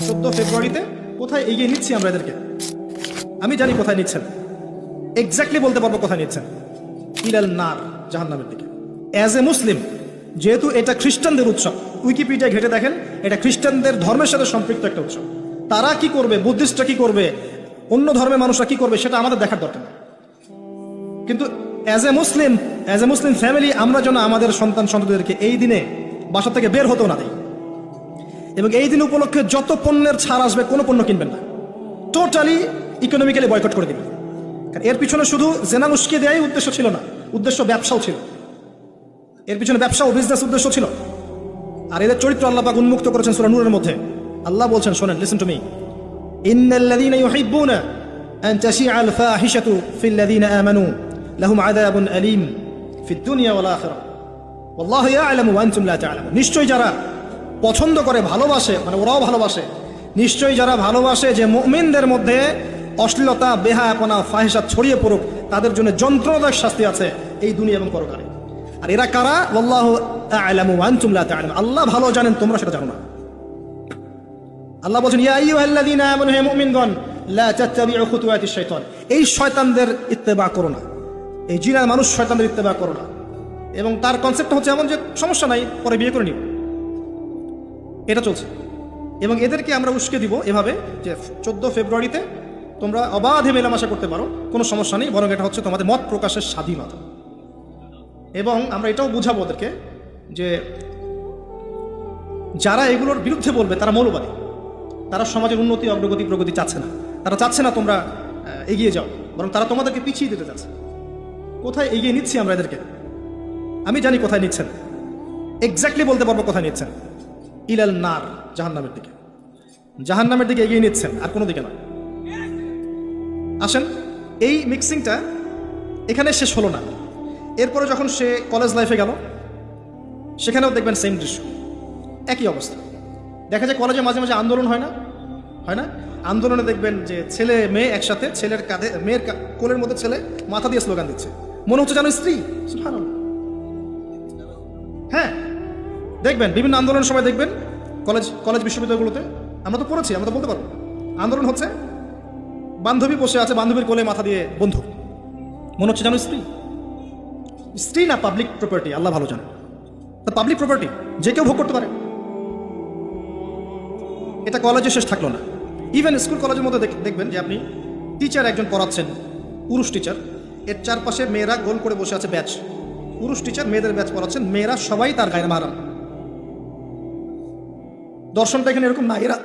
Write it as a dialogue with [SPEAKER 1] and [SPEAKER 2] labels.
[SPEAKER 1] ফেব্রুয়ারিতে কোথায় এগিয়ে নিচ্ছি আমরা এদেরকে? আমি জানি কোথায় নিচ্ছেন, এক্স্যাক্টলি বলতে পারবো কোথায় নিচ্ছেন। ইলাল নার, জাহান্নামের দিকে। অ্যাজ এ মুসলিম, যেহেতু এটা খ্রিস্টানদের উৎসব, উইকিপিডিয়া ঘেটে দেখেন এটা খ্রিস্টানদের ধর্মের সাথে সম্পৃক্ত একটা উৎসব। তারা কি করবে, বুদ্ধিস্টরা কি করবে, অন্য ধর্মের মানুষরা কি করবে, সেটা আমাদের দেখার দরকার। কিন্তু অ্যাজ এ মুসলিম ফ্যামিলি, আমরা যেন আমাদের সন্ততিদেরকে এই দিনে বাসা থেকে বের হতেও না দিই, এবং এই দিন উপলক্ষে যত পণ্যের ছাড় আসবে কোনো পণ্য কিনবেন না, টোটালি ইকোনমিক্যালি বয়কট করে দিবেন। কারণ এর পিছনে শুধু জেনা উস্কে দেওয়াই উদ্দেশ্য ছিল না, উদ্দেশ্য ব্যবসাও ছিল। এর পিছনে ব্যবসা ও বিজনেস উদ্দেশ্য ছিল। আর এদের চরিত্র আল্লাহ পাক উন্মুক্ত করেছেন সূরা নূরের মধ্যে। আল্লাহ বলছেন, শোনেন, লিসেন টু মি, ইন্নাল্লাযীনা ইউহিব্বুনা আন তাশিআল ফাহিশাতু ফিল্লাযীনা আমানু লাহুম আযাবুন আলীম ফিদ দুনিয়া ওয়াল আখিরাহ ওয়াল্লাহু ইয়া'লামু ওয়া আনতুম লা তা'লামুন। নিশ্চয়ই যারা পছন্দ করে, ভালোবাসে, মানে ওরাও ভালোবাসে, নিশ্চয়ই যারা ভালোবাসে যে মুমিনদের মধ্যে অশ্লীলতা, বেহায়াপনা, ফাহিশাত ছড়িয়ে পড়ুক, তাদের জন্য যন্ত্রণাদায়ক শাস্তি আছে এই দুনিয়া এবং পরকালে। আর এরা কারা? ওয়াল্লাহু আ'লামু ওয়া আনতুম লা তা'লামুন। আল্লাহ ভালো জানেন, তোমরা সেটা জানো না। আল্লাহ বলেন, ইয়া আইয়ুহাল্লাযীনা আমানু, হে মুমিনগণ, লা তাত্তাবিউ খুতুওয়াতিশ শাইতান, এই শয়তানদের ইত্তেবা করো না, এই জিনার মানুষ শয়তানদের ইত্তেবা করো না। এবং তার কনসেপ্টটা হচ্ছে এমন যে সমস্যা নাই, পরে বিয়ে করে নিও, এটা চলছে। এবং এদেরকে আমরা উস্কে দিব এভাবে যে 14 ফেব্রুয়ারিতে তোমরা অবাধে মেলামেশা করতে পারো, কোনো সমস্যা নেই, বরং এটা হচ্ছে তোমাদের মত প্রকাশের স্বাধীনতা। এবং আমরা এটাও বুঝাবো ওদেরকে যে যারা এগুলোর বিরুদ্ধে বলবে তারা মৌলবাদী, তারা সমাজের উন্নতি, অগ্রগতি, প্রগতি চাচ্ছে না। তারা চাচ্ছে না তোমরা এগিয়ে যাও, বরং তারা তোমাদেরকে পিছিয়ে দিতে চাচ্ছে। কোথায় এগিয়ে নিচ্ছি আমরা এদেরকে? আমি জানি কোথায় নিচ্ছেন, এক্স্যাক্টলি বলতে পারবো কোথায় নিচ্ছেন। ইলাল নার, জাহান্নামের দিকে। জাহান্নামের দিকে এগিয়ে নিচ্ছেন, আর কোনো দিকে না। আসেন, এই মিক্সিংটা এখানে শেষ হলো না। এরপরে যখন সে কলেজ লাইফে গেল, সেখানেও দেখবেন সেম দৃশ্য, একই অবস্থা। দেখা যায় কলেজে মাঝে মাঝে আন্দোলন হয় না? আন্দোলনে দেখবেন যে ছেলে মেয়ে একসাথে, ছেলের কাঁধে, মেয়ের কোলের মধ্যে ছেলে মাথা দিয়ে স্লোগান দিচ্ছে, মনে হচ্ছে যেন স্ত্রী। সুবহানাল্লাহ। হ্যাঁ, দেখবেন বিভিন্ন আন্দোলনের সময় দেখবেন কলেজ বিশ্ববিদ্যালয়গুলোতে, আমরা তো পড়েছি, আমরা তো বলতে পারবো, আন্দোলন হচ্ছে, বান্ধবী বসে আছে, বান্ধবীর কোলে মাথা দিয়ে বন্ধু, মনে হচ্ছে যেন স্ত্রী না পাবলিক প্রপার্টি, আল্লাহ ভালো জানে। পাবলিক প্রপার্টি যে কেউ ভোগ করতে পারে। এটা কলেজে শেষ থাকলো না, ইভেন স্কুল কলেজের মধ্যে দেখবেন যে আপনি টিচার একজন পড়াচ্ছেন, পুরুষ টিচার, এর চারপাশে মেয়েরা গোল করে বসে আছে ব্যাচ, পুরুষ টিচার মেয়েদের ব্যাচ পড়াচ্ছেন, মেয়েরা সবাই তার গায়ে মারাম। দর্শনটা এখানে এরকম না, এরা